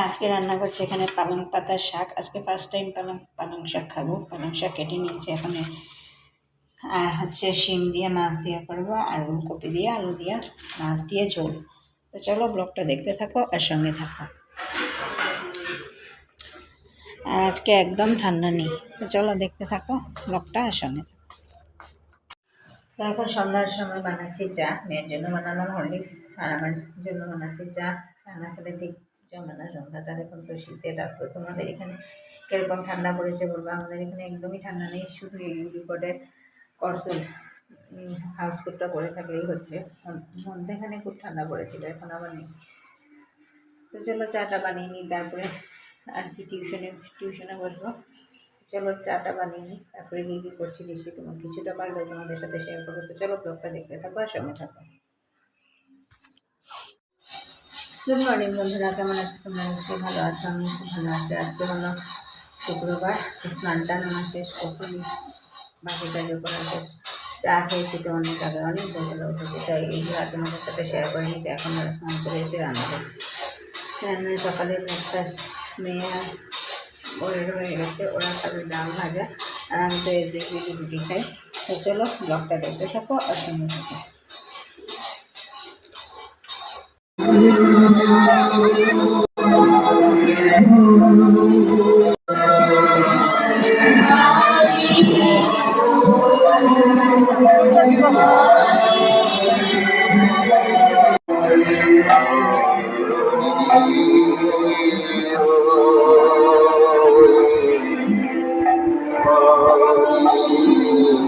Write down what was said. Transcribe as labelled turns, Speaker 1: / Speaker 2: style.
Speaker 1: আজকে রান্না করছি এখানে পালং পাতার শাক। আজকে ফার্স্ট টাইম পালং শাক খাবো। পালং শাক কেটে নিয়েছি এখানে। আর হচ্ছে শিম দিয়ে মাছ দিয়ে করবো, আর কপি দিয়ে আলু দিয়ে মাছ দিয়ে ঝোল। তো চলো ব্লগটা দেখতে থাকো আর সঙ্গে থাকো। আর আজকে একদম ঠান্ডা নেই, তো চলো দেখতে থাকো ব্লগটা আর সঙ্গে থাকো। তো এখন সন্ধ্যার সময় বানাচ্ছি চা। মেয়ের জন্য বানালাম হরলিক্স, আর আমার জন্য বানাচ্ছি চা। রান্না খেলে ঠিক জমে না সন্ধ্যাটা। এখন তো শীতের রাত, তো তোমাদের এখানে কীরকম ঠান্ডা পড়েছে বলবো। আমাদের এখানে একদমই ঠান্ডা নেই, শুধু এই রিপোর্টের করসল হাউসফুটটা পরে থাকলেই হচ্ছে। মধ্যে এখানে খুব ঠান্ডা পড়েছিল, এখন আবার নেই। তো চলো চাটা বানিয়ে নিই, তারপরে আর কি টিউশনে বসবো। চলো চাটা বানিয়ে নিই, তারপরে কী কী করছি দেখি। তোমার কিছুটা পারলেও তোমাদের সাথে শেয়ার করবো। তো চলো ব্লগটা দেখতে থাকো আর সঙ্গে থাকো। গুড মর্নিং বন্ধুরা, কেমন আছো তোমরা? আজকে ভালো আছো? আমি খুব ভালো আছি। আজকে হলো শুক্রবার, স্নান টান আমার শেষ, কখন বাকি কাজও করা শেষ। চা খেয়েছি তো অনেক আগে, অনেক বেলা উঠেছি, তাই এইগুলো তোমাদের সাথে শেয়ার করে নিতে এখন স্নান করে এসে রান্না করছি। রান্নায় সকালে ব্রেকফাস্ট মেয়ে ওদের হয়ে গেছে, ওরা খাবে ডাল ভাজা, আর আমি তো এসে রুটি খাই। তো চলো ব্লগটা দেখতে থাকো আর সঙ্গে থাকো।